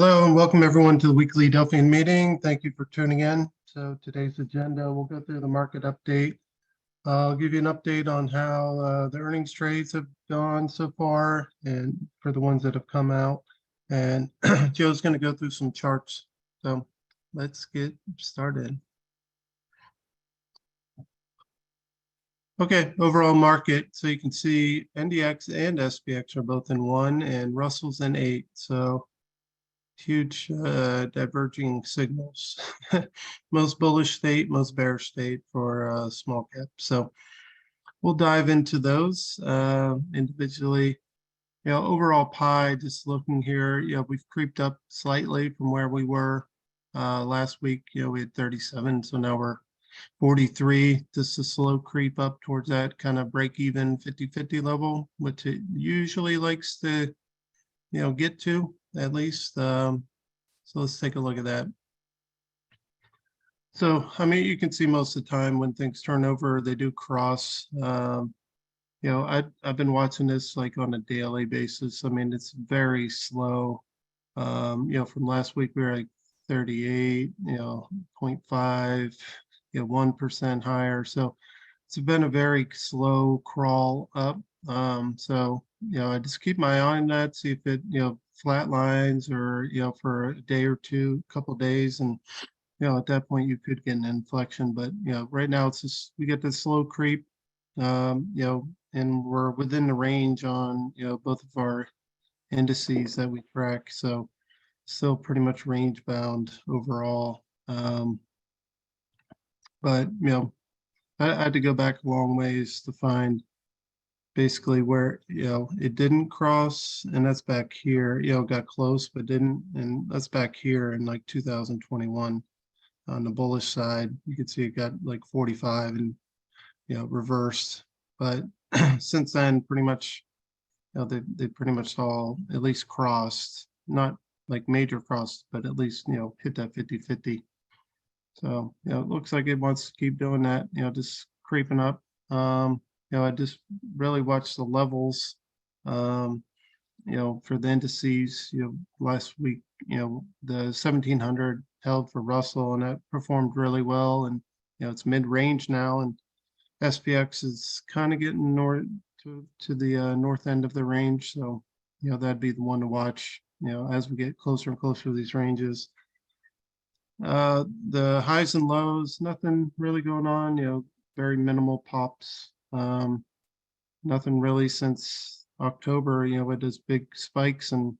Hello and welcome everyone to the weekly Delphian meeting. Thank you for tuning in. So today's agenda, we'll go through the market update. I'll give you an update on how the earnings trades have gone so far and for the ones that have come out. And Joe's going to go through some charts. So let's get started. Okay, overall market. So you can see NDX and SPX are both in 1 and Russell's in 8. So huge diverging signals. Most bullish state, most bearish state for small cap. So we'll dive into those individually. Overall pie, just looking here, we've creeped up slightly from where we were last week. We had 37, so now we're 43. Just a slow creep up towards that kind of break even 50-50 level, which it usually likes to get to at least. So let's take a look at that. So I mean, you can see most of the time when things turn over, they do cross. I've been watching this like on a daily basis. I mean, it's very slow. From last week we were like 38, 0.5, 1% higher. So it's been a very slow crawl up. So I just keep my eye on that, see if it flat lines or for a day or two, couple of days, and at that point you could get an inflection. But right now it's just we get this slow creep, and we're within the range on both of our indices that we track. So still pretty much range bound overall. But I had to go back a long ways to find basically where it didn't cross, and that's back here. Got close but didn't, and that's back here in like 2021 on the bullish side. You can see it got like 45 and reversed, but since then pretty much they pretty much all at least crossed, not like major cross, but at least hit that 50-50. So it looks like it wants to keep doing that, just creeping up. I just really watched the levels, for the indices. Last week, the 1700 held for Russell, and that performed really well. And it's mid-range now, and SPX is kind of getting north to the north end of the range. So that'd be the one to watch. As we get closer and closer to these ranges. The highs and lows, nothing really going on. Very minimal pops. Nothing really since October, with those big spikes, and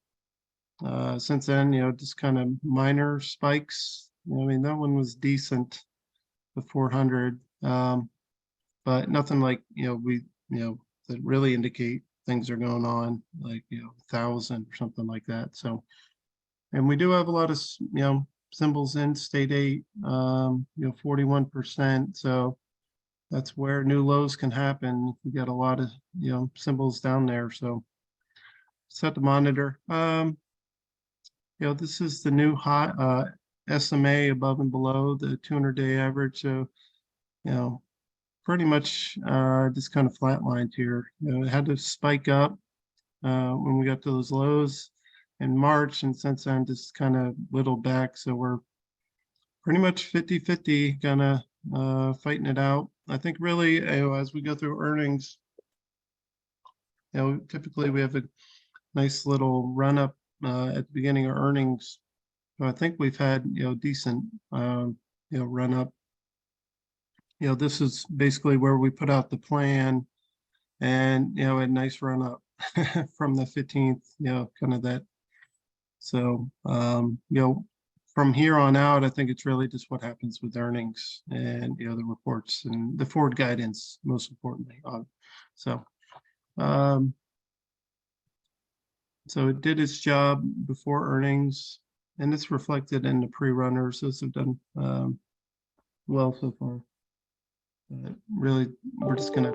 since then, just kind of minor spikes. I mean, that one was decent, the 400, but nothing like that really indicate things are going on, like 1,000 or something like that. So, and we do have a lot of symbols in state 8, 41%. So that's where new lows can happen. We got a lot of symbols down there. So set the monitor. This is the new high SMA above and below the 200-day average. So pretty much just kind of flatlined here. It had to spike up when we got to those lows in March, and since then just kind of whittled back. So we're pretty much 50-50, kind of fighting it out. I think really, as we go through earnings, typically we have a nice little run up at the beginning of earnings. So I think we've had decent run up. This is basically where we put out the plan, and a nice run up from the 15th. Kind of that. So from here on out, I think it's really just what happens with earnings and the reports and the forward guidance, most importantly. So it did its job before earnings, and it's reflected in the pre-runners. Those have done well so far. Really, we're just gonna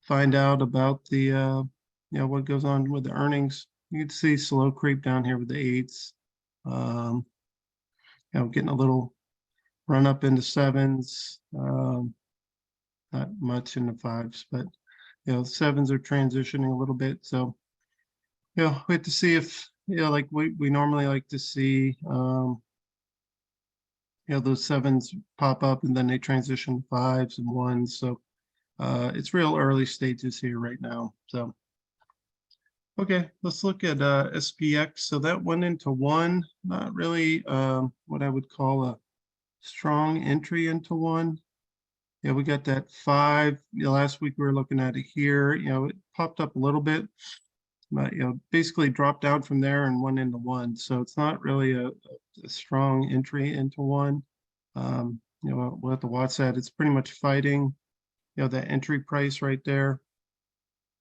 find out about the what goes on with the earnings. You can see slow creep down here with the 8s. Getting a little run up into 7s, not much in the 5s, but 7s are transitioning a little bit. So we have to see if Yeah, like we normally like to see, those sevens pop up and then they transition to fives and ones. So it's real early stages here right now. So, okay, let's look at SPX. So that went into one, not really what I would call a strong entry into one. Yeah, we got that five. Last week we were looking at it here. It popped up a little bit, but basically dropped down from there and went into one. So it's not really a strong entry into one. We'll have to watch that. It's pretty much fighting, that entry price right there.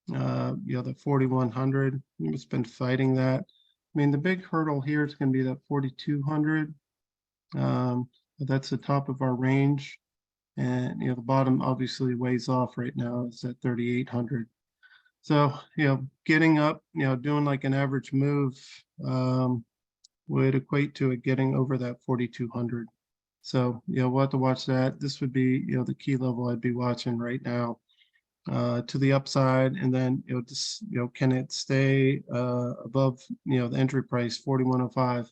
The 4,100. It's been fighting that. I mean, the big hurdle here is going to be that 4,200. That's the top of our range. And, the bottom obviously ways off right now. It's at 3,800. So, getting up, doing like an average move would equate to it getting over that 4,200. So, we'll have to watch that. This would be, the key level I'd be watching right now to the upside. And then, just, can it stay above, the entry price, 4,105.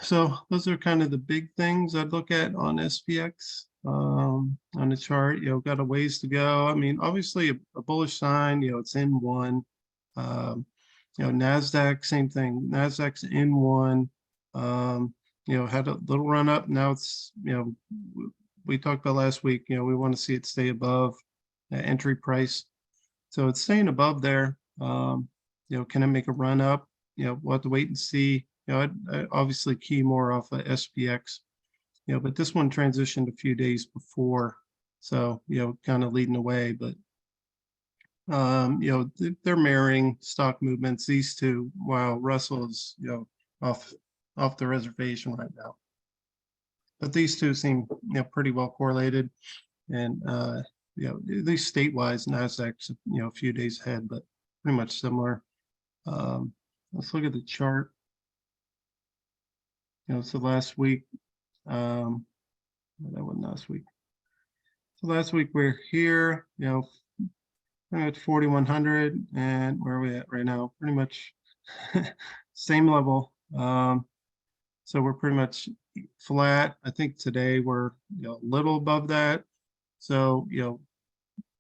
So those are kind of the big things I'd look at on SPX on the chart. Got a ways to go. I mean, obviously a bullish sign. It's in one. Nasdaq, same thing. Nasdaq's in one. Had a little run up. Now it's we talked about last week. We want to see it stay above the entry price. So it's staying above there. Can it make a run up? We'll have to wait and see. I'd obviously key more off of SPX, but this one transitioned a few days before, so kind of leading away. But they're mirroring stock movements, these two, while Russell is off the reservation right now. But these two seem pretty well correlated, and at least statewide, Nasdaq's a few days ahead, but pretty much similar. Let's look at the chart. So last week, that wasn't last week. So last week we're here, at 4,100, and where are we at right now? Pretty much same level. So we're pretty much flat. I think today we're a little above that. So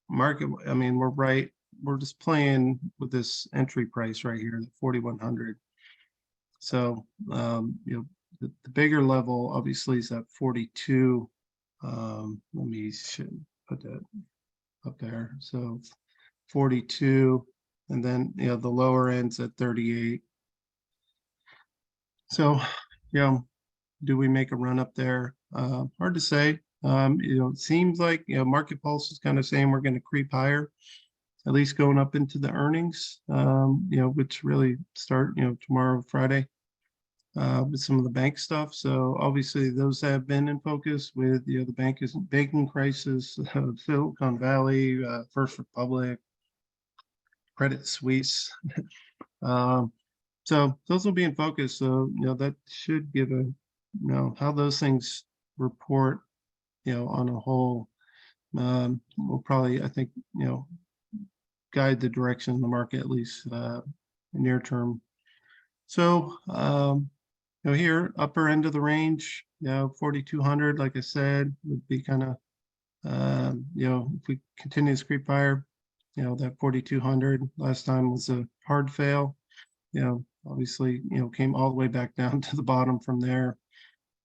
market. I mean, we're right. We're just playing with this entry price right here, 4,100. So the bigger level obviously is at 42. Let me put that up there. So 42, and then the lower end's at 38. So do we make a run up there? Hard to say. It seems like Market Pulse is kind of saying we're going to creep higher, at least going up into the earnings, which really start tomorrow, Friday. With some of the bank stuff. So obviously those have been in focus with the banking crisis, Silicon Valley, First Republic, Credit Suisse. So those will be in focus. So that should give a how those things report on a whole will probably, I think, guide the direction of the market, at least near term. So here, upper end of the range, 4,200, like I said, would be kind of, if we continue to creep higher, that 4,200 last time was a hard fail. Obviously, came all the way back down to the bottom from there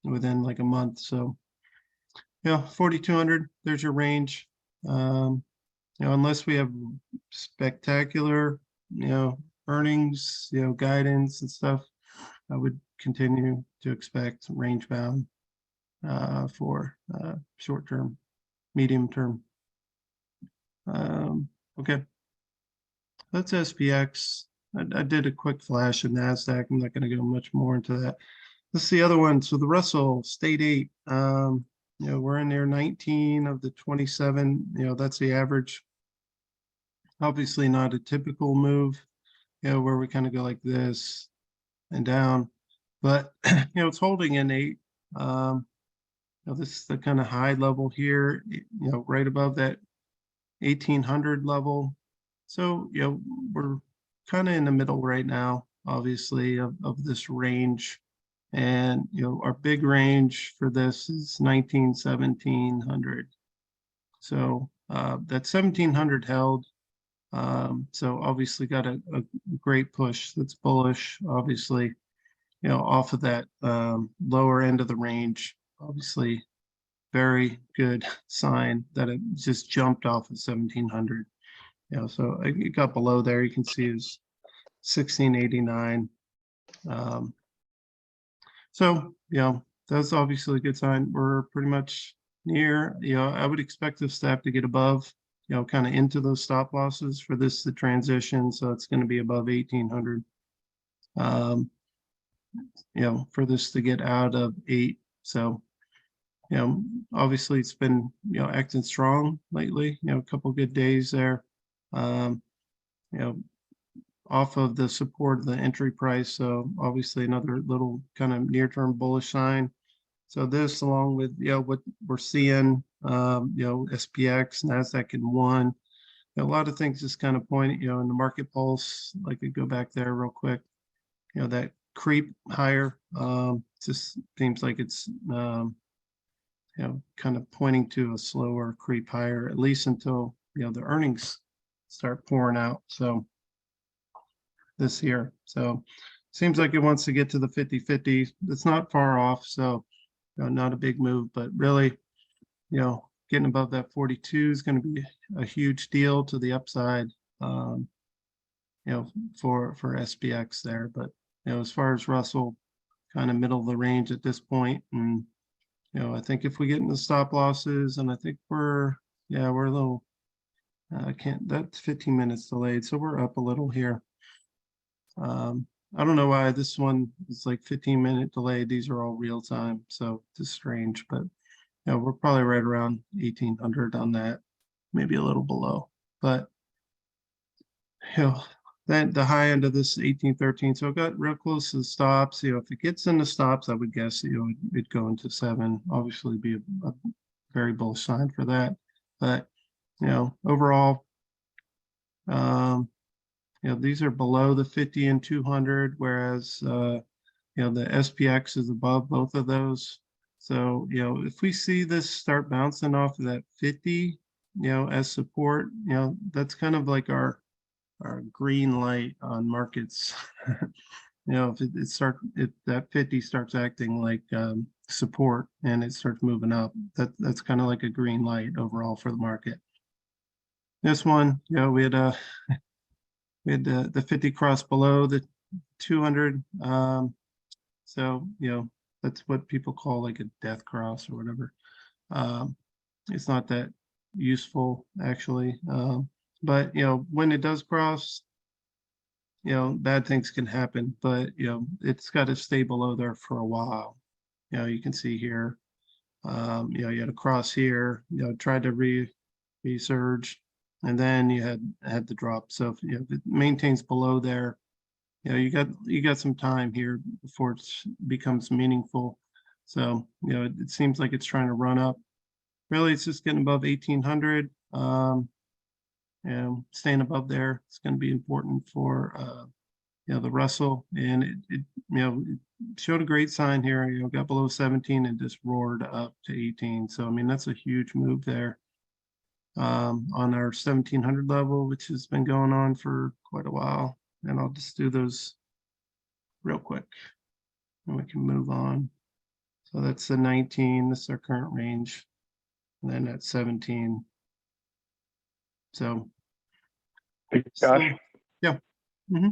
within like a month. So, 4,200, there's your range. Unless we have spectacular, earnings, guidance and stuff, I would continue to expect range bound for short term, medium term. Okay, that's SPX. I did a quick flash of NASDAQ. I'm not going to go much more into that. This is the other one. So the Russell State 8, we're in there 19 of the 27. That's the average. Obviously not a typical move, where we kind of go like this and down, but it's holding in 8. This is the kind of high level here, right above that 1,800 level. So we're kind of in the middle right now. obviously, of this range. And, our big range for this is 1700. So that 1700 held. So obviously got a great push that's bullish, obviously, off of that lower end of the range. Obviously, very good sign that it just jumped off of 1700. So it got below there. You can see it's 1689. So, that's obviously a good sign. We're pretty much near, I would expect this to have to get above, kind of into those stop losses for this to transition. So it's going to be above 1800, for this to get out of 8. So, obviously it's been, acting strong lately, a couple good days there, off of the support of the entry price. So obviously another little kind of near-term bullish sign. So this, along with, what we're seeing, SPX, NASDAQ in 1, a lot of things just kind of point, in the market pulse. I could go back there real quick. That creep higher, just seems like it's, kind of pointing to a slower creep higher, at least until, the earnings start pouring out. So this year. So seems like it wants to get to the 50-50. It's not far off. So, not a big move, but really, getting above that 42 is going to be a huge deal to the upside, for SPX there. But, as far as Russell, kind of middle of the range at this point. And, I think if we get into stop losses, and I think we're a little, that's 15 minutes delayed. So we're up a little here. I don't know why this one is like 15-minute delay. These are all real time, so it's strange, but we're probably right around 1800 on that, maybe a little below. But then the high end of this 1813, so it got real close to the stops. If it gets into stops, I would guess it'd go into 7. Obviously, be a very bullish sign for that. But overall, these are below the 50 and 200, whereas, the SPX is above both of those. So, if we see this start bouncing off of that 50, as support, that's kind of like our green light on markets. If that 50 starts acting like support and it starts moving up, that's kind of like a green light overall for the market. This one, we had the 50 cross below the 200. So, that's what people call like a death cross or whatever. It's not that useful actually. But, when it does cross, bad things can happen, but, it's got to stay below there for a while. You can see here, you had a cross here, tried to resurge, and then you had the drop. So if it maintains below there, you got some time here before it becomes meaningful. So, it seems like it's trying to run up. Really, it's just getting above 1800. Staying above there, it's going to be important for the Russell, and it showed a great sign here. Got below 17 and just roared up to 18. So I mean, that's a huge move there on our 1700 level, which has been going on for quite a while. And I'll just do those real quick, and we can move on. So that's the 19. This is our current range, and then at 17. So, hey, Josh, yeah. Mm-hmm.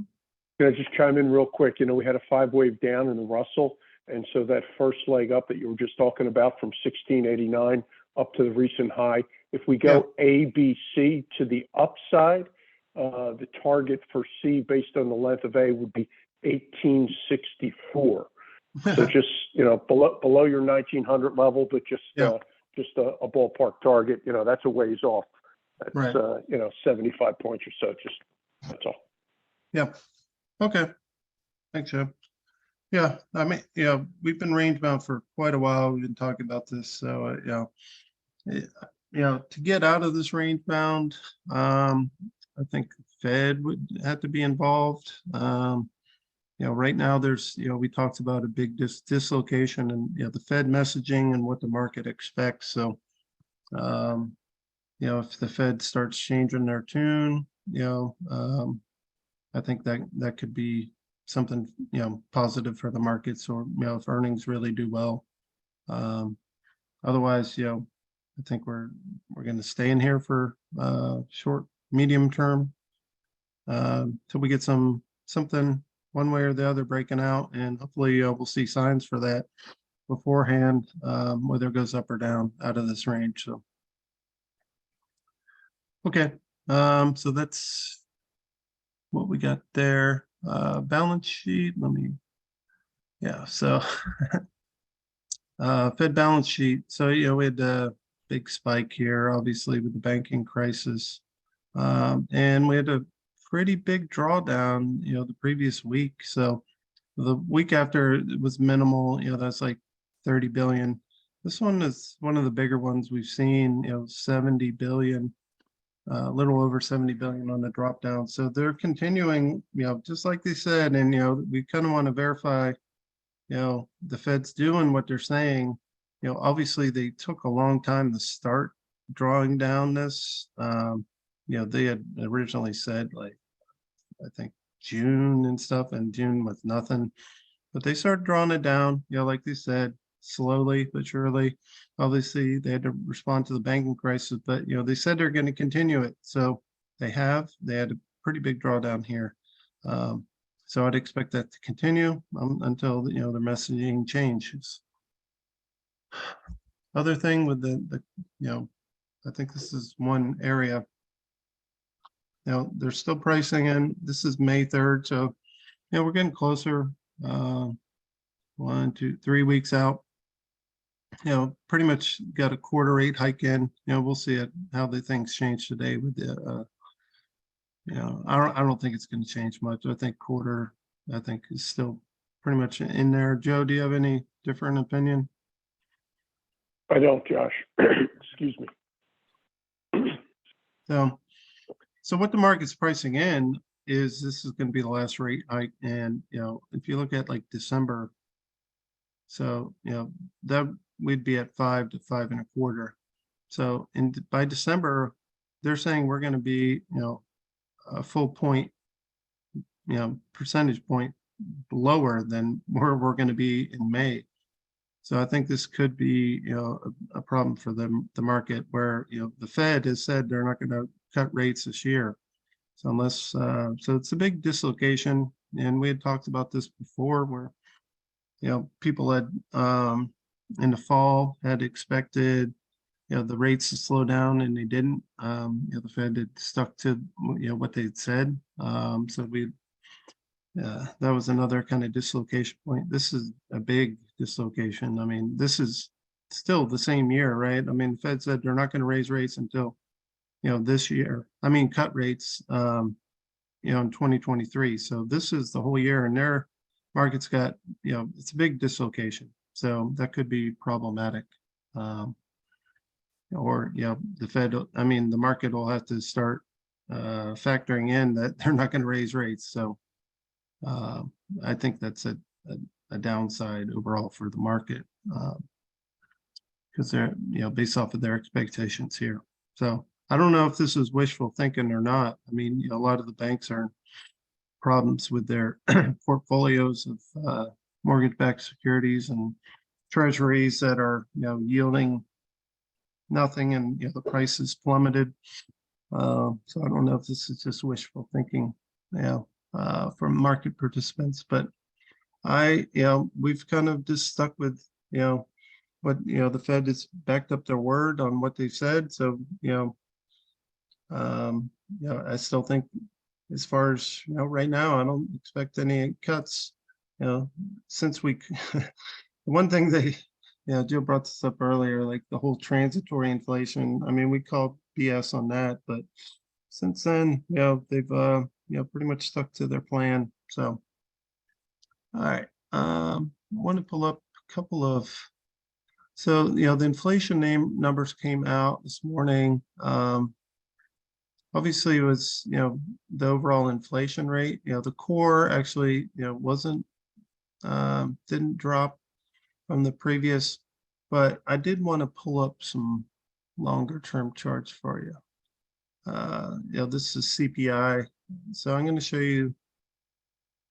Can I just chime in real quick? We had a 5-wave down in the Russell, and so that first leg up that you were just talking about from 1689 up to the recent high. If we go A, B, C to the upside, the target for C based on the length of A would be 1864. So just below your 1900 level, but just a ballpark target. That's a ways off. That's right. 75 points or so. Just that's all. Yeah. Okay. Thanks, Joe. Yeah, I mean, we've been range bound for quite a while. We've been talking about this. So, to get out of this range bound, I think the Fed would have to be involved. right now there's, we talked about a big dislocation and, the Fed messaging and what the market expects. So, if the Fed starts changing their tune, I think that could be something, positive for the markets, or, if earnings really do well. Otherwise, I think we're going to stay in here for short, medium term till we get something one way or the other breaking out, and hopefully we'll see signs for that beforehand, whether it goes up or down out of this range. So, okay, so that's what we got there. Balance sheet. So Fed balance sheet. So, we had a big spike here, obviously, with the banking crisis. And we had a pretty big drawdown, the previous week. So the week after it was minimal, that's like 30 billion. This one is one of the bigger ones we've seen, 70 billion, a little over 70 billion on the drop down. So they're continuing, just like they said, and, we kind of want to verify, the Fed's doing what they're saying. Obviously they took a long time to start drawing down this. They had originally said, like, I think June and stuff, and June was nothing, but they started drawing it down, like they said, slowly but surely. Obviously they had to respond to the banking crisis, but, they said they're going to continue it. So they had a pretty big drawdown here. So I'd expect that to continue until, the messaging changes. Other thing with I think this is one area. They're still pricing in. This is May 3rd, so we're getting closer. 1, 2, 3 weeks out. Pretty much got a quarter rate hike in. We'll see how the things change today with the. I don't think it's going to change much. I think quarter, is still pretty much in there. Joe, do you have any different opinion? I don't, Josh. Excuse me. So what the market's pricing in is this is going to be the last rate hike. And, if you look at like December, so, that we'd be at 5 to 5 1/4. So by December, they're saying we're going to be, a full point, percentage point lower than where we're going to be in May. So I think this could be, a problem for the market, where, the Fed has said they're not going to cut rates this year. So unless, so it's a big dislocation. And we had talked about this before, where, people had, in the fall had expected, the rates to slow down, and they didn't. The Fed had stuck to, what they'd said. So that was another kind of dislocation point. This is a big dislocation. I mean, this is still the same year, right? I mean, the Fed said they're not going to raise rates until, this year. I mean, cut rates, in 2023. So this is the whole year, and their market's got, it's a big dislocation. So that could be problematic. Or, the Fed, I mean, the market will have to start factoring in that they're not going to raise rates. So I think that's a downside overall for the market, because they're, based off of their expectations here. So I don't know if this is wishful thinking or not. I mean, a lot of the banks are in problems with their portfolios of mortgage-backed securities and treasuries that are, yielding nothing, and, the price is plummeted. So I don't know if this is just wishful thinking, from market participants, but we've kind of just stuck with, what, the Fed has backed up their word on what they said. So, I still think, as far as, right now, I don't expect any cuts, since one thing they, Joe brought this up earlier, like the whole transitory inflation. I mean, we called BS on that, but since then, they've, pretty much stuck to their plan. So, all right. I want to pull up a couple of, so, the inflation numbers came out this morning. obviously it was, the overall inflation rate, the core actually, wasn't, didn't drop from the previous, but I did want to pull up some longer term charts for you. This is CPI. So I'm going to show you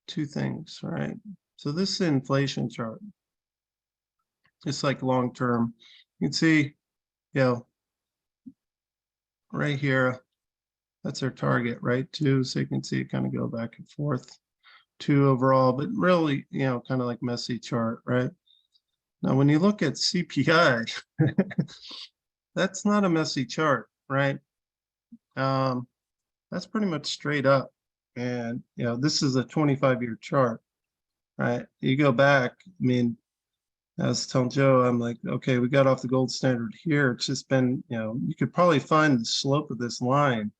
two things, right? So this is the inflation chart. It's like long term. You can see, right here, that's our target, right? 2. So you can see it kind of go back and forth. 2 overall, but really, kind of like messy chart, right? Now, when you look at CPI, that's not a messy chart, right? That's pretty much straight up. And, this is a 25-year chart, right? You go back, I mean, I was telling Joe, I'm like, okay, we got off the gold standard here. It's just been, you could probably find the slope of this line,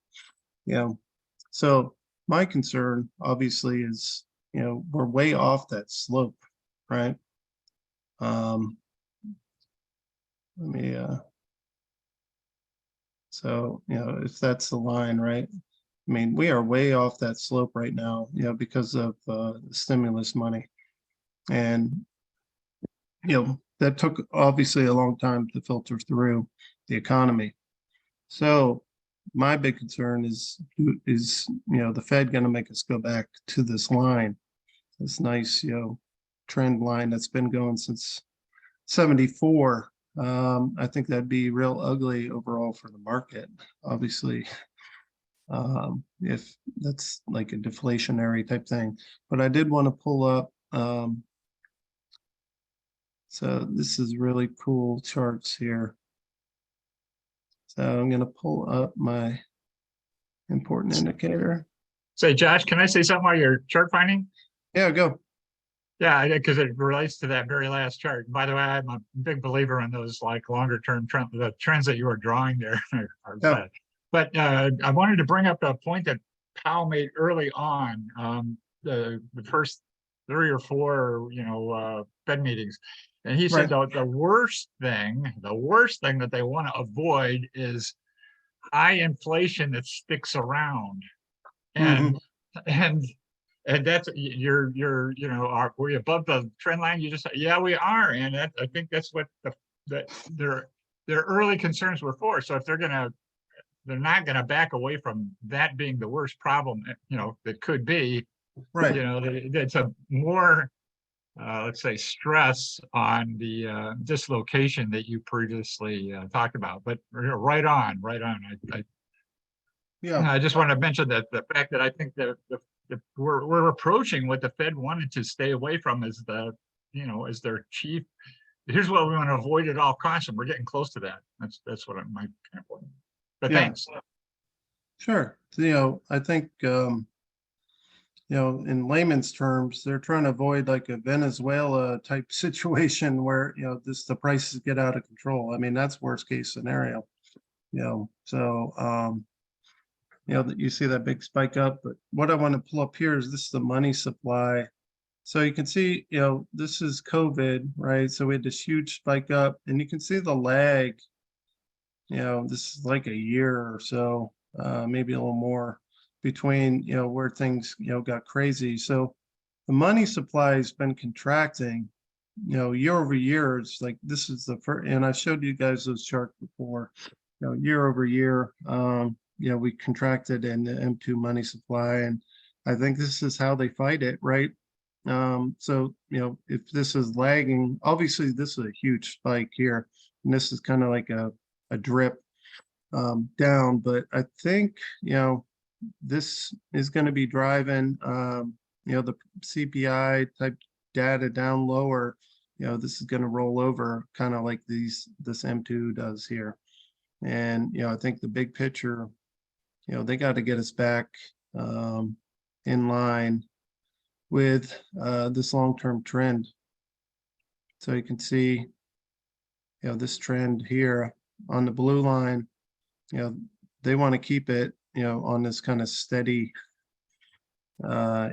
So my concern, obviously, is, we're way off that slope, right? Let me, so, if that's the line, right? I mean, we are way off that slope right now, because of the stimulus money. And, that took obviously a long time to filter through the economy. So my big concern is the Fed going to make us go back to this line, this nice, trend line that's been going since 74. I think that'd be real ugly overall for the market, obviously, if that's like a deflationary type thing. But I did want to pull up, so this is really cool charts here. So I'm going to pull up my important indicator. Say, Josh, can I say something while you're chart finding? Yeah, go. Yeah, because it relates to that very last chart. By the way, I'm a big believer in those like longer term trend, the trends that you are drawing there are Yeah. But I wanted to bring up a point that Powell made early on, the first 3 or 4, Fed meetings. And he said the worst thing that they want to avoid is high inflation that sticks around. And and that's you're are we above the trend line? You just, yeah, we are. And I think that's what their early concerns were for. So if they're not gonna back away from that being the worst problem, that could be, Right. it's a more let's say stress on the dislocation that you previously talked about. But right on. I just want to mention that the fact that I think that we're approaching what the Fed wanted to stay away from as as their chief. Here's what we want to avoid at all costs, and we're getting close to that. That's what my kind of point. But thanks. Sure. I think in layman's terms, they're trying to avoid like a Venezuela type situation where the prices get out of control. I mean, that's worst case scenario. So that you see that big spike up. But what I want to pull up here is this is the money supply. So you can see, this is COVID, right? So we had this huge spike up, and you can see the lag. This is like a year or so, maybe a little more between, where things, got crazy. So the money supply has been contracting, year over year. It's like, this is the first, and I showed you guys those charts before, year over year. We contracted in the M2 money supply, and I think this is how they fight it, right? So, if this is lagging, obviously this is a huge spike here, and this is kind of like a drip down, but I think, this is going to be driving, the CPI type data down lower. This is going to roll over kind of like this M2 does here. And, I think the big picture, they got to get us back in line with this long-term trend. So you can see, this trend here on the blue line, they want to keep it, on this kind of steady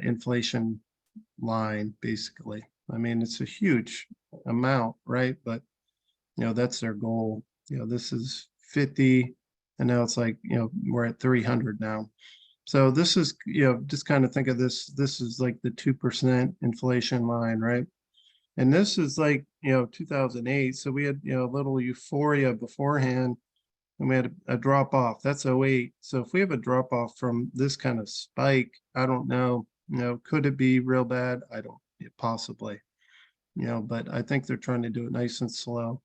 inflation line, basically. I mean, it's a huge amount, right? But, that's their goal. This is 50, and now it's like, we're at 300 now. So this is, just kind of think of this is like the 2% inflation line, right? And this is like, 2008. So we had, a little euphoria beforehand, and we had a drop off. That's '08. So if we have a drop off from this kind of spike, I don't know, could it be real bad? I don't, possibly, but I think they're trying to do it nice and slow.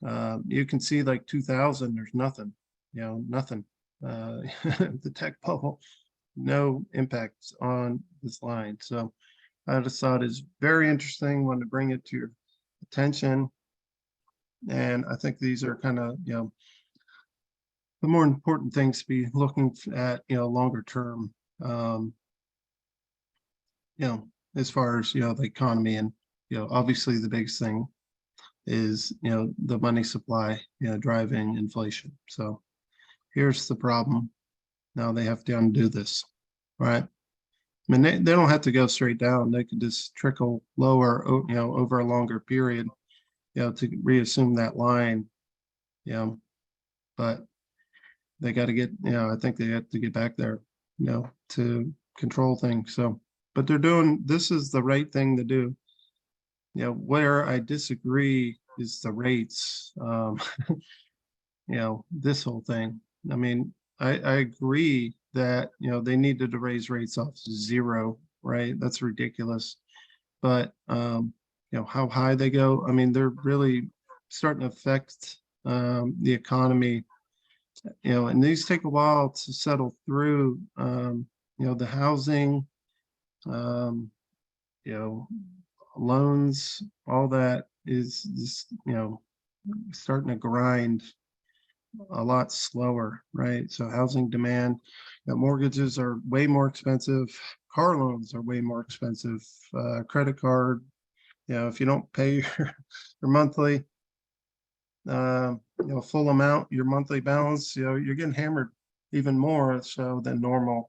You can see like 2000, there's nothing, nothing. The tech bubble, no impacts on this line. So I just thought is very interesting, wanted to bring it to your attention. And I think these are kind of, the more important things to be looking at, longer term, as far as, the economy. And, obviously the biggest thing is, the money supply, driving inflation. So here's the problem. Now they have to undo this, right? I mean, they don't have to go straight down. They could just trickle lower, over a longer period, to reassume that line, but they got to get, I think they have to get back there, to control things. So, but they're doing, this is the right thing to do. Where I disagree is the rates, this whole thing. I mean, I agree that, they needed to raise rates off zero, right? That's ridiculous. But, how high they go, I mean, they're really starting to affect the economy, and these take a while to settle through, the housing, loans, all that is starting to grind a lot slower, right? So housing demand, mortgages are way more expensive, car loans are way more expensive, credit card, if you don't pay your monthly, full amount, your monthly balance, you're getting hammered even more so than normal.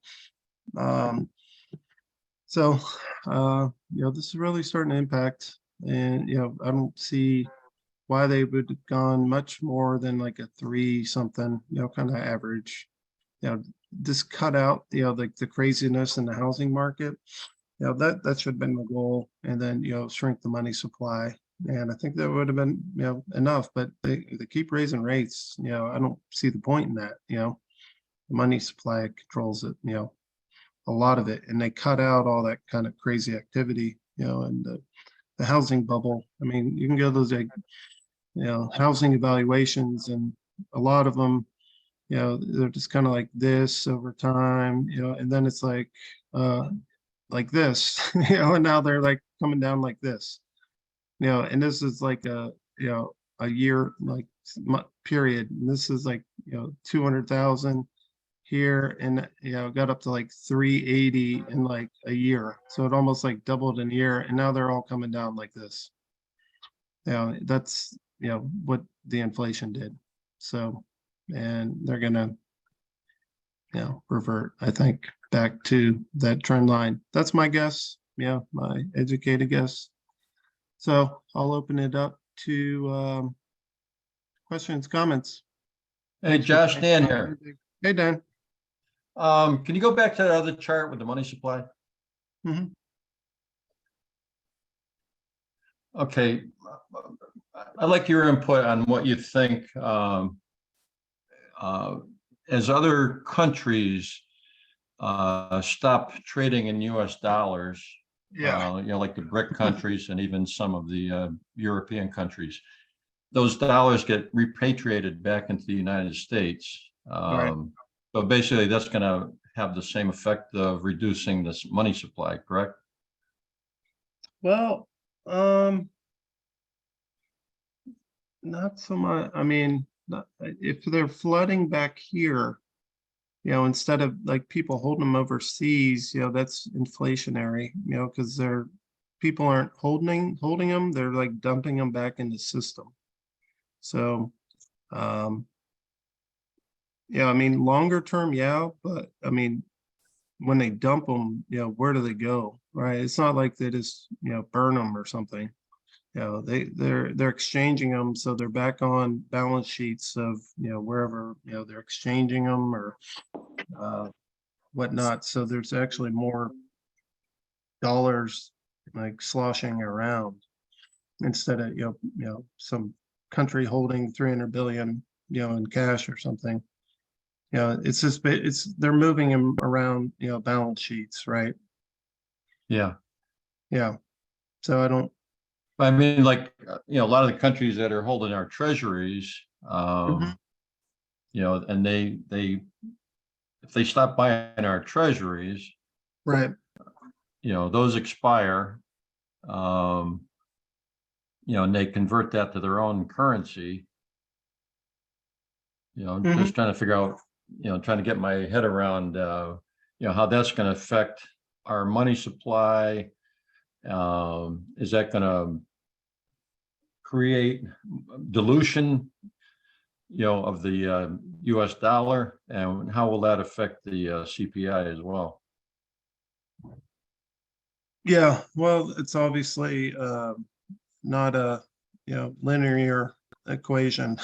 So, this is really starting to impact, and, I don't see why they would have gone much more than like a 3 something, kind of average. Just cut out, like the craziness in the housing market. That should have been the goal, and then, shrink the money supply. And I think that would have been, enough, but they keep raising rates. I don't see the point in that. The money supply controls it, a lot of it, and they cut out all that kind of crazy activity, and the housing bubble. I mean, you can go to those, like, housing evaluations, and a lot of them, they're just kind of like this over time, and then it's like this, and now they're like coming down like this, and this is like a year, like, period. And this is like, 200,000 here, and, got up to like 380 in like a year. So it almost like doubled in a year, and now they're all coming down like this. That's, what the inflation did. So, and they're gonna, revert, I think, back to that trend line. That's my guess. My educated guess. So I'll open it up to questions, comments. Hey, Josh, Dan here. Hey, Dan. Can you go back to the other chart with the money supply? Mhm. Okay, I'd like your input on what you think, as other countries stop trading in US dollars, Yeah. like the BRIC countries and even some of the European countries, those dollars get repatriated back into the United States. Right. So basically that's going to have the same effect of reducing this money supply, correct? Well, not so much. I mean, if they're flooding back here, instead of like people holding them overseas, that's inflationary, because people aren't holding them, they're like dumping them back in the system. So, I mean, longer term, but I mean, when they dump them, where do they go? Right? It's not like they just, burn them or something. they're exchanging them, so they're back on balance sheets of, wherever, they're exchanging them or whatnot. So there's actually more dollars like sloshing around instead of, some country holding 300 billion, in cash or something. It's just, they're moving them around, balance sheets, right? Yeah. Yeah. So I don't, I mean, like, a lot of the countries that are holding our treasuries, Mhm. and if they stop buying our treasuries, right. those expire, and they convert that to their own currency. Mhm. Just trying to figure out, trying to get my head around, how that's going to affect our money supply. Is that going to create dilution, of the US dollar, and how will that affect the CPI as well? Yeah. Well, it's obviously not a, linear equation.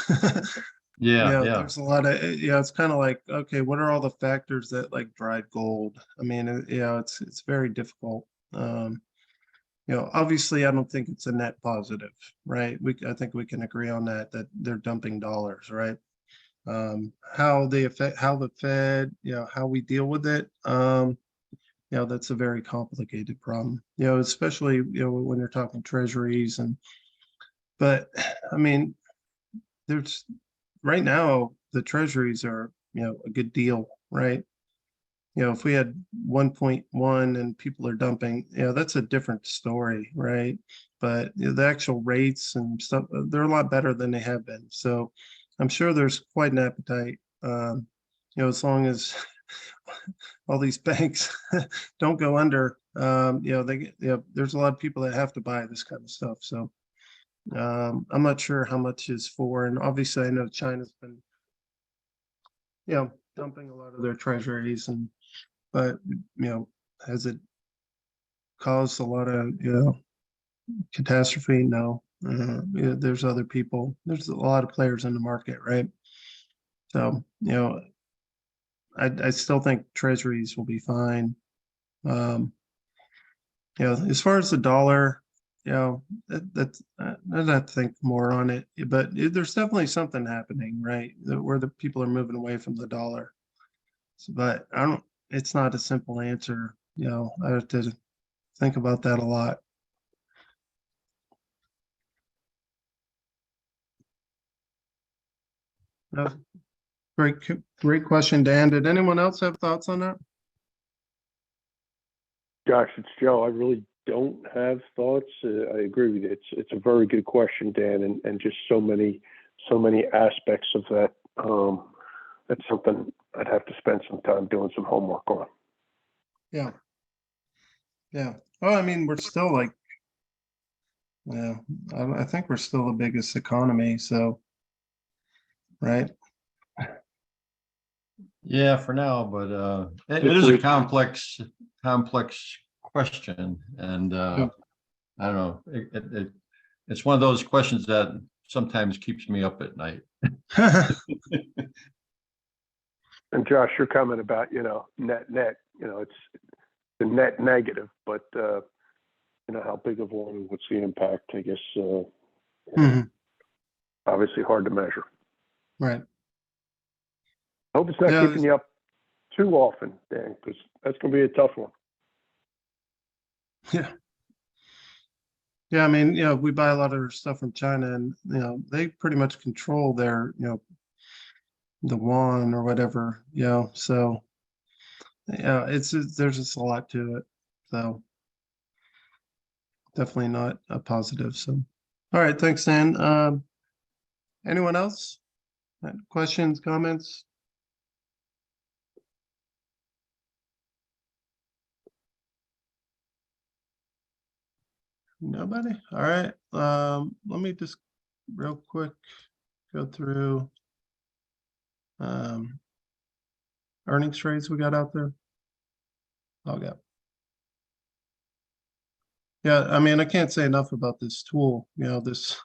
Yeah, yeah, There's a lot of, it's kind of like, okay, what are all the factors that like drive gold? I mean, it's very difficult. Obviously, I don't think it's a net positive, right? I think we can agree on that they're dumping dollars, right? How they affect, how the Fed, how we deal with it. That's a very complicated problem, especially, when you're talking treasuries but I mean, there's right now the treasuries are, a good deal, right? If we had 1.1 and people are dumping, that's a different story, right? But the actual rates and stuff, they're a lot better than they have been. So I'm sure there's quite an appetite, as long as all these banks don't go under, there's a lot of people that have to buy this kind of stuff. So I'm not sure how much is for, and obviously I know China's been, dumping a lot of their treasuries but, has it caused a lot of, catastrophe? No. There's other people, there's a lot of players in the market, right? So, I still think treasuries will be fine. Um, as far as the dollar, that's I'd have to think more on it, but there's definitely something happening, right? Where the people are moving away from the dollar. But it's not a simple answer. I have to think about that a lot. Uh, great question, Dan. Did anyone else have thoughts on that? Josh, it's Joe. I really don't have thoughts. I agree with you. It's a very good question, Dan, and just so many aspects of that. That's something I'd have to spend some time doing some homework on. Yeah. Yeah. Well, I mean, we're still like, yeah, I think we're still the biggest economy. So, right. yeah, for now, but it is a complex question, and Yeah. I don't know. It's one of those questions that sometimes keeps me up at night. And Josh, your comment about, net, it's the net negative, but, how big of one, what's the impact, I guess, Mhm. obviously hard to measure. Right. I hope it's not Yeah. keeping you up too often, Dan, because that's going to be a tough one. Yeah. Yeah. I mean, we buy a lot of our stuff from China and, they pretty much control their, the yuan or whatever, so, there's just a lot to it. So definitely not a positive. So, all right. Thanks, Dan. Anyone else? Questions, comments? Nobody? All right. Let me just real quick go through um, earnings trades we got out there. Oh, yeah. Yeah, I mean, I can't say enough about this tool, this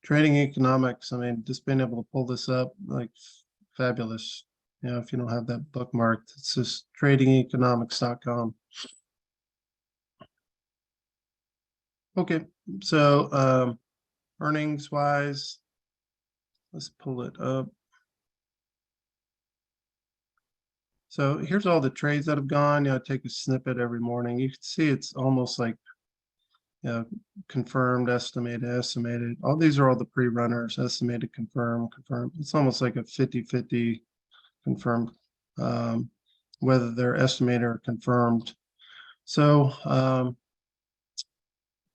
trading economics. I mean, just being able to pull this up, like fabulous. If you don't have that bookmarked, it's just tradingeconomics.com. Okay, so earnings wise, let's pull it up. So here's all the trades that have gone. Take a snippet every morning. You can see it's almost like confirmed, estimated. All these are all the pre-runners, estimated, confirmed. It's almost like a 50-50 confirmed, whether they're estimated or confirmed. So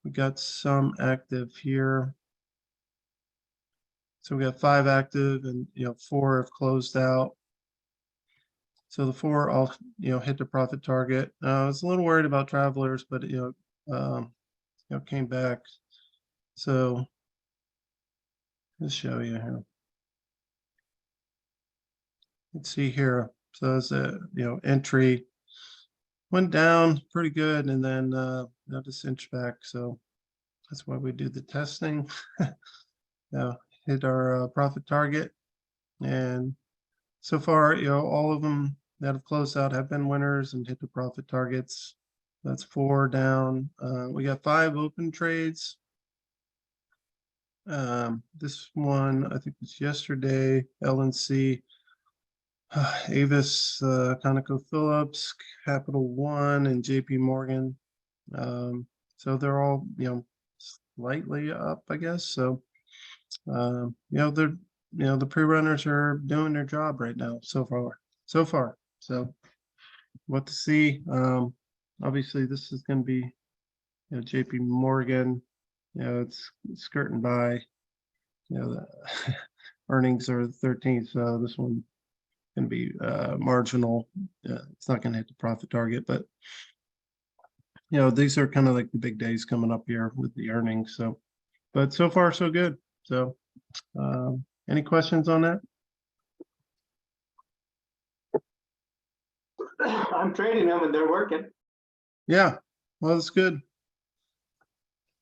we got some active here. So we got 5 active, and 4 have closed out. So the 4 all hit the profit target. I was a little worried about travelers, but came back. So let's show you here. Let's see here. So as a entry went down pretty good, and then just inch back. So that's why we do the testing. Hit our profit target, and so far, all of them that have closed out have been winners and hit the profit targets. That's 4 down. We got 5 open trades. This one, I think was yesterday, LNC, Avis, ConocoPhillips, Capital One, and JP Morgan. So they're all, slightly up, I guess. So, they're, the pre-runners are doing their job right now so far. So what to see. Obviously this is going to be, JP Morgan, it's skirting by, the earnings are the 13th. So this one going to be marginal. It's not going to hit the profit target, but these are kind of like the big days coming up here with the earnings. So, but so far so good. So, any questions on that? I'm trading them and they're working. Yeah, well, it's good.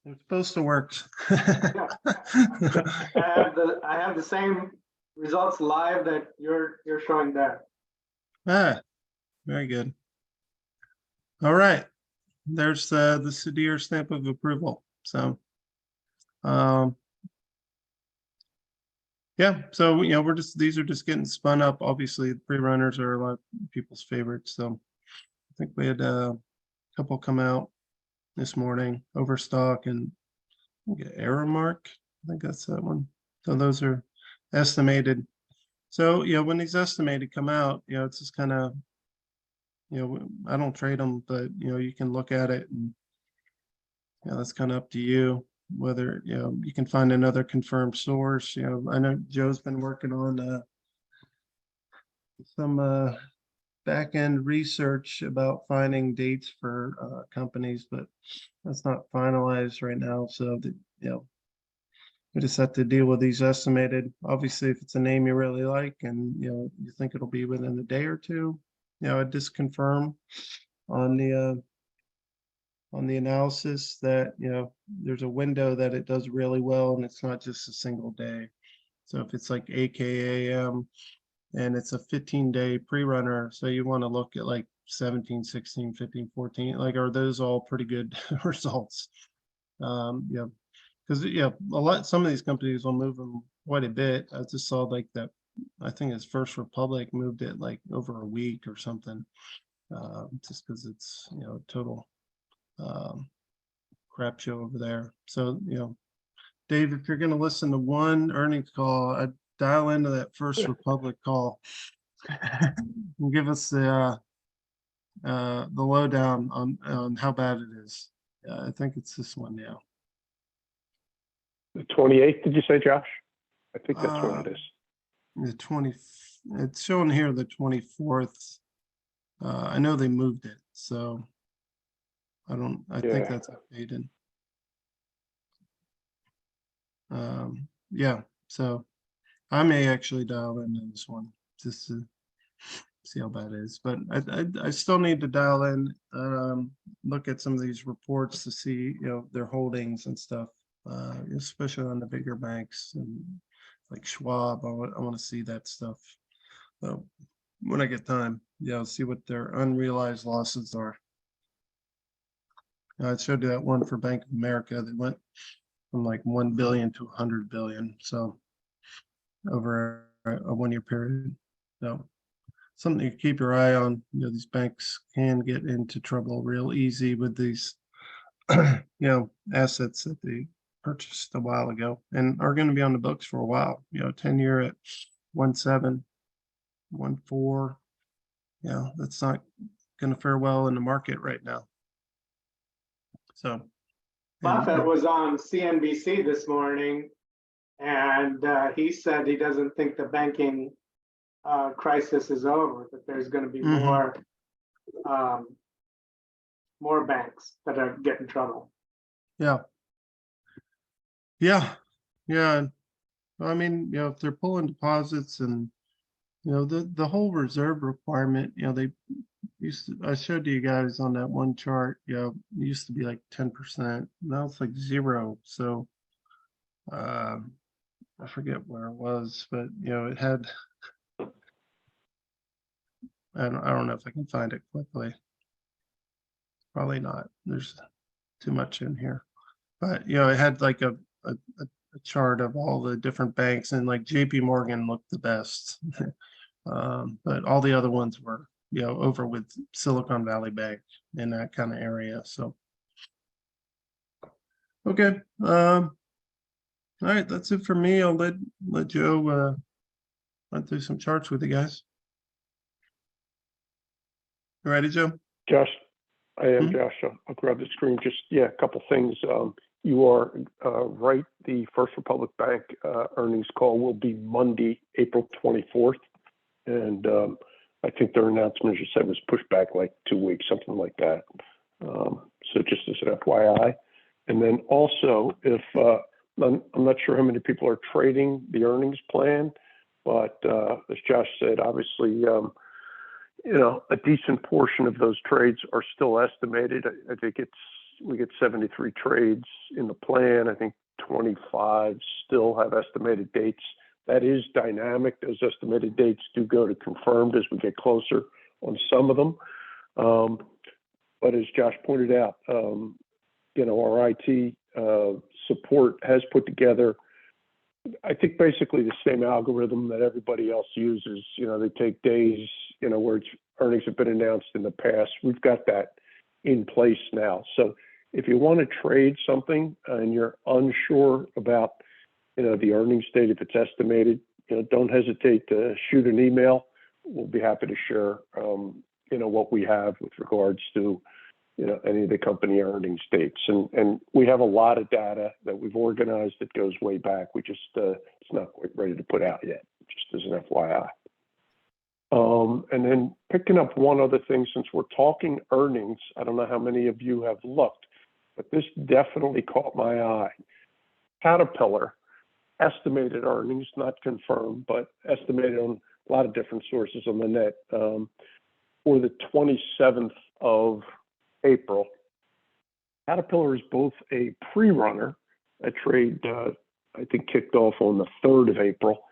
It's supposed to work. Yeah. I have the same results live that you're showing there. Very good. All right, there's the Sudhir stamp of approval. So, yeah, so we're just, these are just getting spun up. Obviously, the pre-runners are a lot of people's favorites. So I think we had a couple come out this morning, Overstock and Aramark. I think that's that one. So those are estimated. So when these estimated come out, it's just kind of, I don't trade them, but you can look at it, and that's kind of up to you whether you can find another confirmed source. I know Joe's been working on some back end research about finding dates for companies, but that's not finalized right now. So we just have to deal with these estimated. Obviously, if it's a name you really like and you think it'll be within a day or two, I just confirm on the analysis that there's a window that it does really well, and it's not just a single day. So if it's like AKAM and it's a 15-day pre-runner, so you want to look at like 17, 16, 15, 14, like, are those all pretty good results? Because some of these companies will move them quite a bit. I just saw like that, I think it's First Republic moved it like over a week or something, just because it's total crap show over there. So Dave, if you're going to listen to one earnings call, I'd dial into that First Republic call and give us the lowdown on how bad it is. I think it's this one now. The 28th, did you say, Josh? I think that's when it is. The 20, it's showing here the 24th. I know they moved it, so I think that's updated. Yeah, so I may actually dial into this one just to see how bad it is. But I still need to dial in, look at some of these reports to see, their holdings and stuff, especially on the bigger banks and like Schwab. I want to see that stuff. So when I get time, see what their unrealized losses are. I showed you that one for Bank of America that went from like 1 billion to 100 billion. So over a 1 year period. So something to keep your eye on. These banks can get into trouble real easy with these, assets that they purchased a while ago and are going to be on the books for a while. 10-year at 1.7, 1.4. That's not going to fare well in the market right now. So Buffett was on CNBC this morning, and he said he doesn't think the banking crisis is over, that there's going to be more banks that are getting trouble. Yeah. I mean, if they're pulling deposits and the whole reserve requirement, they used to, I showed you guys on that one chart, it used to be like 10%. Now it's like 0. So I forget where it was, but it had, I don't know if I can find it quickly. Probably not. There's too much in here. But it had like a chart of all the different banks, and like JP Morgan looked the best. But all the other ones were, over with Silicon Valley Bank in that kind of area. So, okay. All right, that's it for me. I'll let Joe run through some charts with you guys. You ready, Joe? Josh, I am Josh. I'll grab the screen. Just, a couple things. You are right. The First Republic Bank earnings call will be Monday, April 24th. And I think their announcement, as you said, was pushed back like 2 weeks, something like that. So just as an FYI. And then also, if I'm not sure how many people are trading the earnings plan, but as Josh said, obviously, a decent portion of those trades are still estimated. I think we get 73 trades in the plan. I think 25 still have estimated dates. That is dynamic. Those estimated dates do go to confirmed as we get closer on some of them. But as Josh pointed out, our IT support has put together, I think, basically the same algorithm that everybody else uses. They take days, where earnings have been announced in the past. We've got that in place now. So if you want to trade something and you're unsure about, the earnings date, if it's estimated, don't hesitate to shoot an email. We'll be happy to share, what we have with regards to, any of the company earnings dates. And we have a lot of data that we've organized that goes way back. We just, it's not quite ready to put out yet, just as an FYI. And then picking up one other thing, since we're talking earnings, I don't know how many of you have looked, but this definitely caught my eye. Caterpillar estimated earnings, not confirmed, but estimated on a lot of different sources on the net, for the 27th of April. Caterpillar is both a pre-runner. That trade, I think, kicked off on the 3rd of April.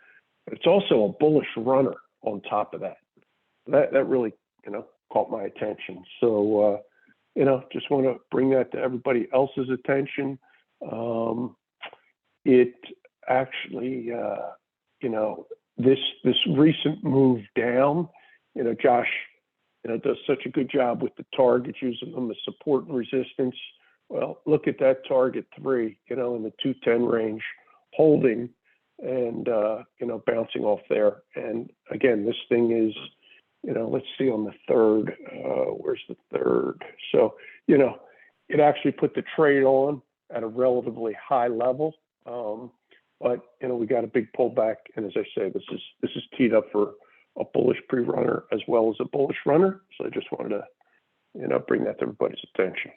But it's also a bullish runner on top of that. That really, caught my attention. So, just want to bring that to everybody else's attention. It actually, this recent move down, Josh, does such a good job with the targets, using them as support and resistance. Well, look at that target 3, in the 210 range, holding and, bouncing off there. And again, this thing is, let's see on the 3rd, where's the 3rd? So, it actually put the trade on at a relatively high level. But, we got a big pullback. And as I say, this is teed up for a bullish pre-runner as well as a bullish runner. So I just wanted to, bring that to everybody's attention.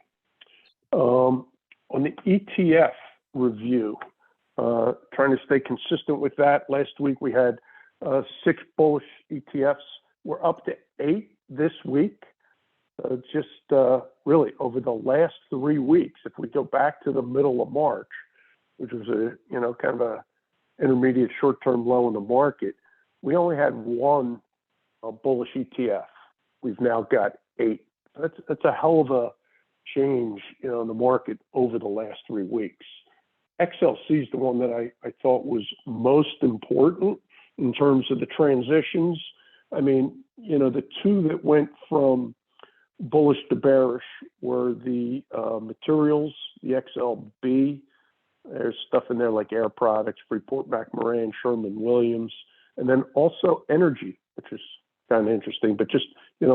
On the ETF review, trying to stay consistent with that. Last week we had 6 bullish ETFs We're up to 8 this week. Just really over the last 3 weeks, if we go back to the middle of March, which was kind of a intermediate short-term low in the market, we only had one bullish ETF. We've now got 8. That's a hell of a change, in the market over the last 3 weeks. XLC is the one that I thought was most important in terms of the transitions. I mean, the two that went from bullish to bearish were the materials, the XLB. There's stuff in there like Air Products, Freeport McMoran, Sherman-Williams, and then also energy, which is kind of interesting, but just,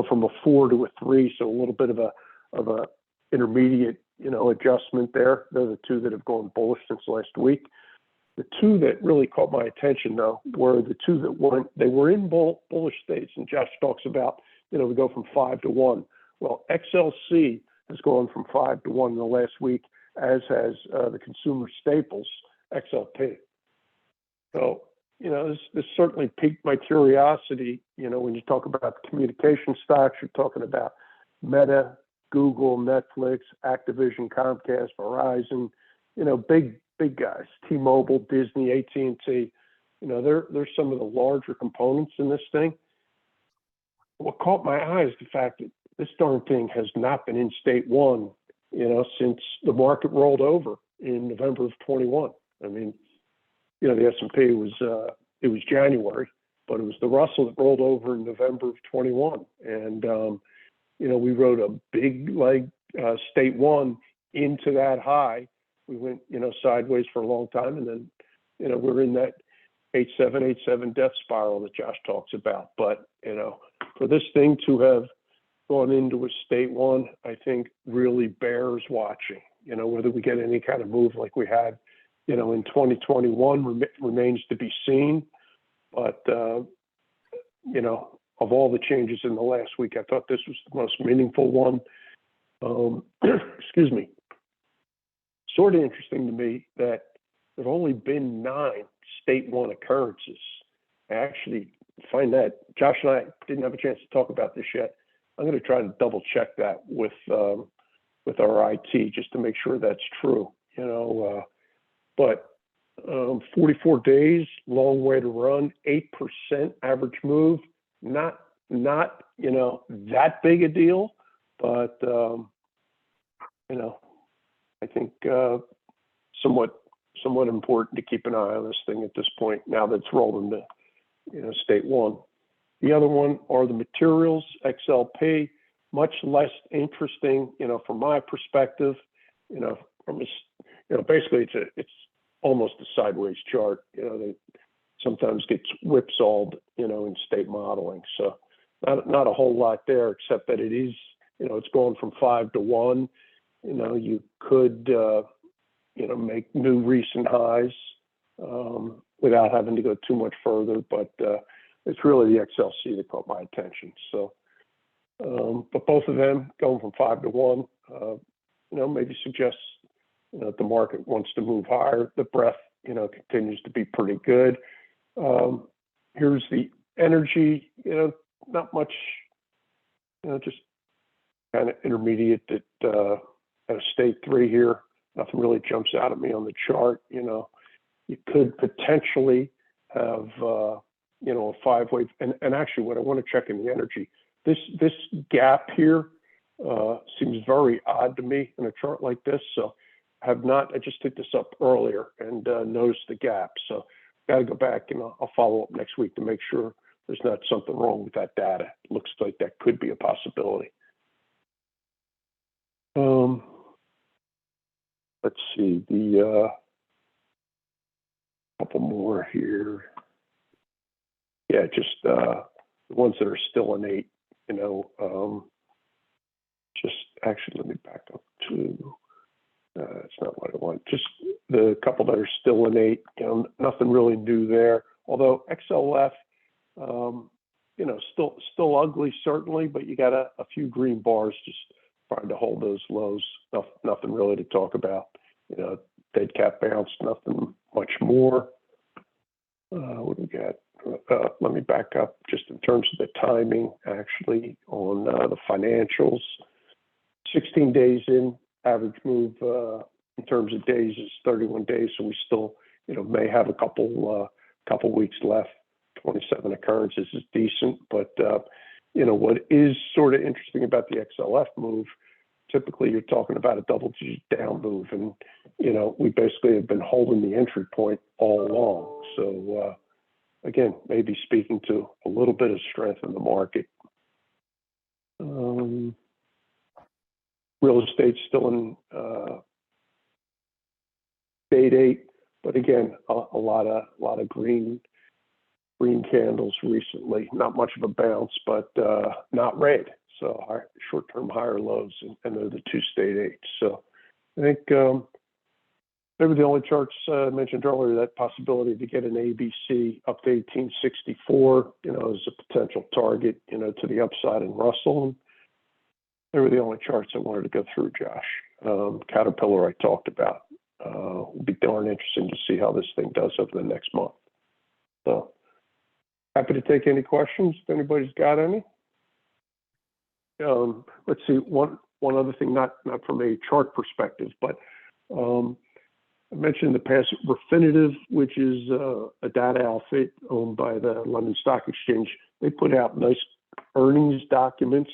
from a 4 to a 3, so a little bit of a intermediate, adjustment there. They're the two that have gone bullish since last week. The two that really caught my attention, though, were the two that they were in bullish states, and Josh talks about, we go from 5 to 1. Well, XLC has gone from 5 to 1 in the last week, as has the consumer staples, XLP. So, this certainly piqued my curiosity. When you talk about communication stocks, you're talking about Meta, Google, Netflix, Activision, Comcast, Verizon, big guys, T-Mobile, Disney, AT&T. They're some of the larger components in this thing. What caught my eye is the fact that this darn thing has not been in state 1, since the market rolled over in November of 21. I mean, the S&P was, it was January, but it was the Russell that rolled over in November of 21. And, we rode a big leg, state 1 into that high. We went, sideways for a long time. And then, we're in that 8787 death spiral that Josh talks about. But, for this thing to have gone into a state 1, I think really bears watching. Whether we get any kind of move like we had, in 2021 remains to be seen. But, of all the changes in the last week, I thought this was the most meaningful one. Excuse me. Sort of interesting to me that there have only been 9 state 1 occurrences. I actually find that Josh and I didn't have a chance to talk about this yet. I'm going to try to double check that with our IT just to make sure that's true. But 44 days, long way to run, 8% average move, not that big a deal, but I think somewhat important to keep an eye on this thing at this point now that it's rolled into state 1. The other one are the materials, XLP, much less interesting, from my perspective, basically it's almost a sideways chart, that sometimes gets whipsawed, in state modeling. So not a whole lot there, except that it is, it's going from 5 to 1. You could, make new recent highs without having to go too much further, but it's really the XLC that caught my attention. So, but both of them going from 5 to 1, maybe suggests the market wants to move higher. The breadth, continues to be pretty good. Here's the energy, not much, just kind of intermediate at a state 3 here. Nothing really jumps out at me on the chart. You could potentially have, a 5-wave. And actually, what I want to check in the energy, this gap here seems very odd to me in a chart like this. So I just picked this up earlier and noticed the gap. So got to go back and I'll follow up next week to make sure there's not something wrong with that data. It looks like that could be a possibility. Let's see, the couple more here. Yeah, just the ones that are still innate, just actually let me back up to, that's not what I want. Just the couple that are still innate, nothing really new there. Although XLF, still ugly certainly, but you got a few green bars just trying to hold those lows. Nothing really to talk about. Dead cat bounce, nothing much more. What do we got? let me back up just in terms of the timing, actually, on the financials. 16 days in, average move in terms of days is 31 days, so we still, may have a couple weeks left. 27 occurrences is decent, but what is sort of interesting about the XLF move, typically you're talking about a double-digit down move, and we basically have been holding the entry point all along. So again, maybe speaking to a little bit of strength in the market. Real estate's still in state 8, but again, a lot of green candles recently. Not much of a bounce, but not red. So short-term higher lows, and they're the 2 state 8s. So I think they were the only charts I mentioned earlier. That possibility to get an ABC up to 1864, is a potential target, to the upside in Russell. And they were the only charts I wanted to go through, Josh. Caterpillar I talked about. Will be darn interesting to see how this thing does over the next month. So happy to take any questions if anybody's got any. Let's see, one other thing, not from a chart perspective, but I mentioned in the past, Refinitiv, which is a data outfit owned by the London Stock Exchange. They put out nice earnings documents.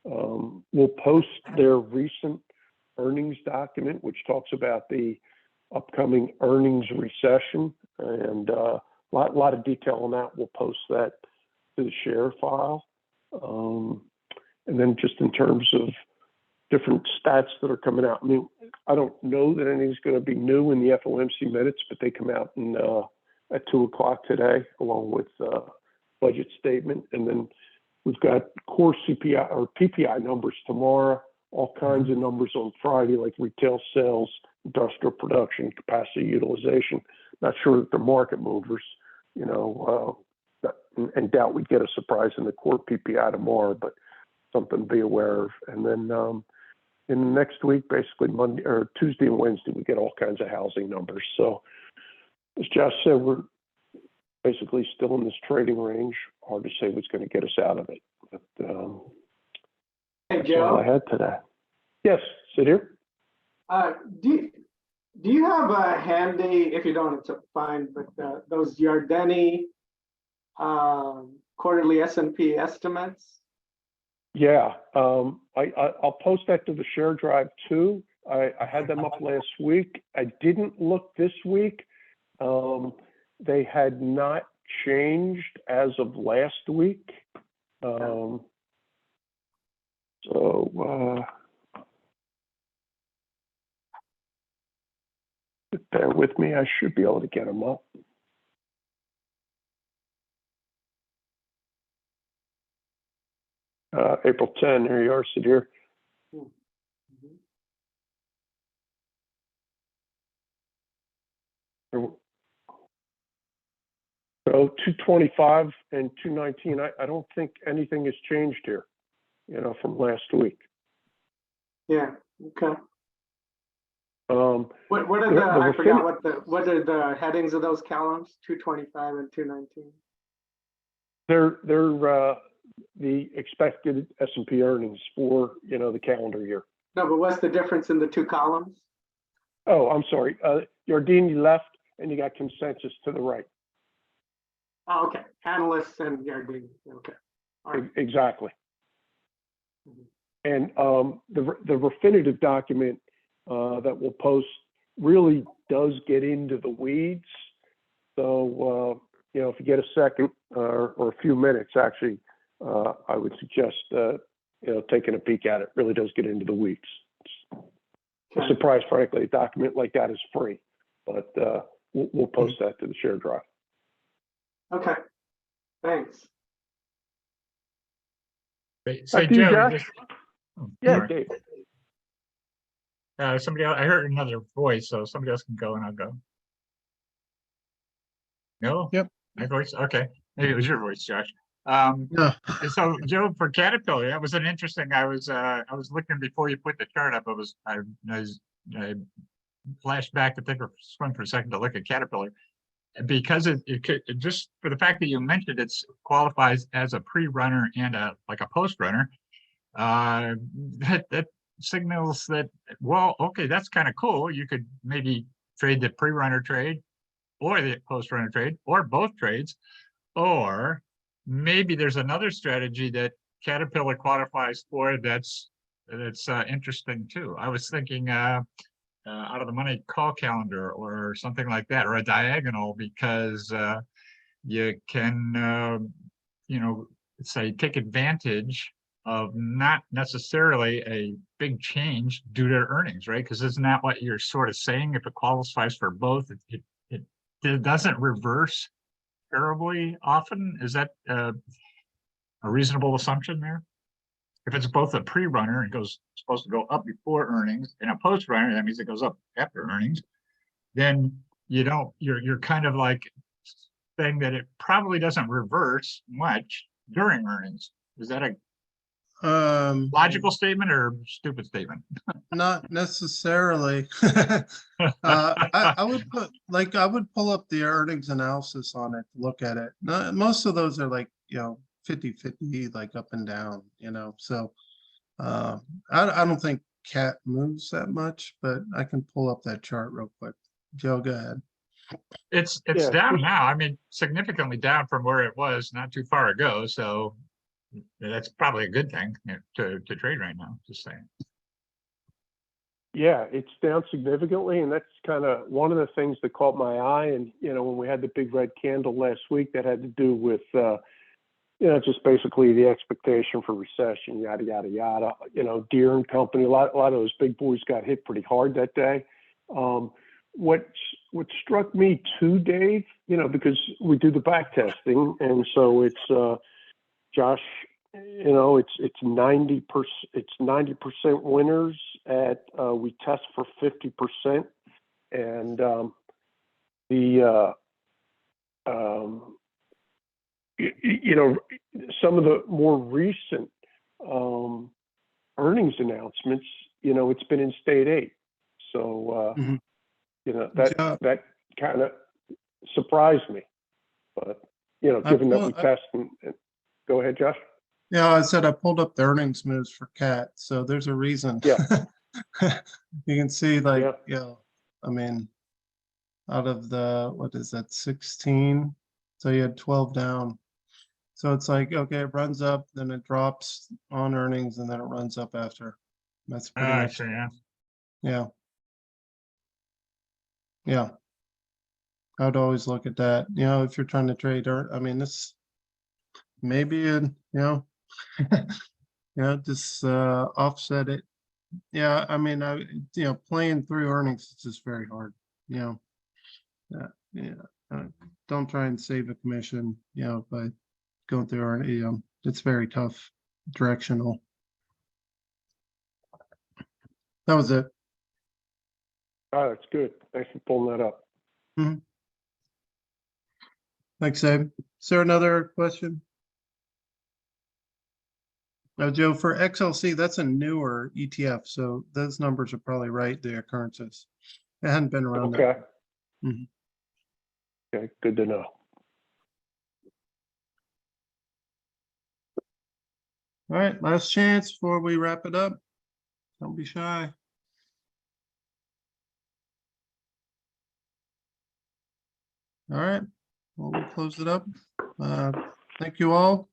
We'll post their recent earnings document, which talks about the upcoming earnings recession, and a lot of detail on that. We'll post that to the share file. And then just in terms of different stats that are coming out, I mean, I don't know that anything's going to be new in the FOMC minutes, but they come out at 2 o'clock today, along with budget statement. And then we've got core CPI or PPI numbers tomorrow, all kinds of numbers on Friday, like retail sales, industrial production, capacity utilization. Not sure that they're market movers, and doubt we get a surprise in the core PPI tomorrow, but something to be aware of. And then in the next week, basically Monday or Tuesday and Wednesday, we get all kinds of housing numbers. So as Josh said, we're basically still in this trading range. Hard to say what's going to get us out of it. But hey, that's all I had today. Yes, sit here. Do you have a handy, if you don't, it's fine, but those Yardeni quarterly S&P estimates? Yeah, I'll post that to the share drive too. I had them up last week. I didn't look this week. They had not changed as of last week. Bear with me. I should be able to get them up. April 10, here you are, Sadir. So 225 and 219, I don't think anything has changed here, from last week. Yeah, okay. What are I forgot what are the headings of those columns, 225 and 219? They're the expected S&P earnings for, the calendar year. No, but what's the difference in the 2 columns? Oh, I'm sorry. Yardeni left, and you got consensus to the right. Oh, okay. Analysts and Yardeni. Okay. All right. Exactly. And the Refinitiv document that we'll post really does get into the weeds. So, if you get a second or a few minutes, actually, I would suggest, taking a peek at it. Really does get into the weeds. I'm surprised, frankly, a document like that is free, but we'll post that to the share drive. Okay, thanks. So Joe, Yeah, Dave. Somebody else, I heard another voice, so somebody else can go and I'll go. No? Yep. My voice? Okay. Maybe it was your voice, Josh. Yeah. So Joe, for Caterpillar, that was an interesting, I was looking before you put the chart up, I flashed back to swim for a second to look at Caterpillar. because it could, just for the fact that you mentioned it qualifies as a pre-runner and like a post-runner, that signals that, well, okay, that's kind of cool. You could maybe trade the pre-runner trade or the post-runner trade or both trades, or maybe there's another strategy that Caterpillar qualifies for that's interesting too. I was thinking out of the money call calendar or something like that, or a diagonal, because you can, say take advantage of not necessarily a big change due to earnings, right? Because isn't that what you're sort of saying? If it qualifies for both, it doesn't reverse terribly often. Is that a reasonable assumption there? If it's both a pre-runner and supposed to go up before earnings, and a post-runner, that means it goes up after earnings, then you're kind of like saying that it probably doesn't reverse much during earnings. Is that a logical statement or stupid statement? Not necessarily. I would pull up the earnings analysis on it, look at it. Most of those are like, 50-50, like up and down, so I don't think cat moves that much, but I can pull up that chart real quick. Joe, go ahead. It's Yeah. down now. I mean, significantly down from where it was not too far ago. So that's probably a good thing to trade right now, just saying. Yeah, it's down significantly, and that's kind of one of the things that caught my eye. And, when we had the big red candle last week, that had to do with, just basically the expectation for recession, yada, yada, yada. Deere and Company, a lot of those big boys got hit pretty hard that day. What struck me too, Dave, because we do the back testing, and so it's Josh, it's 90%. It's 90% winners at we test for 50%, and some of the more recent earnings announcements, it's been in state 8. So, that kind of surprised me. But, given that we test and go ahead, Josh. Yeah, I said I pulled up the earnings moves for cat, so there's a reason. Yeah. You can see like, Yeah. I mean, out of the, what is that, 16? So you had 12 down. So it's like, okay, it runs up, then it drops on earnings, and then it runs up after. That's pretty much, Yeah. yeah. Yeah. I would always look at that, if you're trying to trade, I mean, this maybe, just offset it. Yeah, I mean, playing through earnings is just very hard, don't try and save a commission, by going through earnings, it's very tough, directional. That was it. Oh, that's good. Thanks for pulling that up. Mhm. Thanks, Abe. Is there another question? Now, Joe, for XLC, that's a newer ETF, so those numbers are probably right, the occurrences. It hadn't been around that. Okay. Mhm. Okay, good to know. All right, last chance before we wrap it up. Don't be shy. All right, well, we'll close it up. Thank you all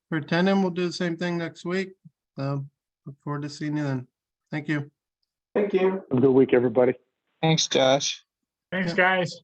for attending. We'll do the same thing next week. Look forward to seeing you then. Thank you. Thank you. Have a good week, everybody. Thanks, Josh. Thanks, Yeah. guys.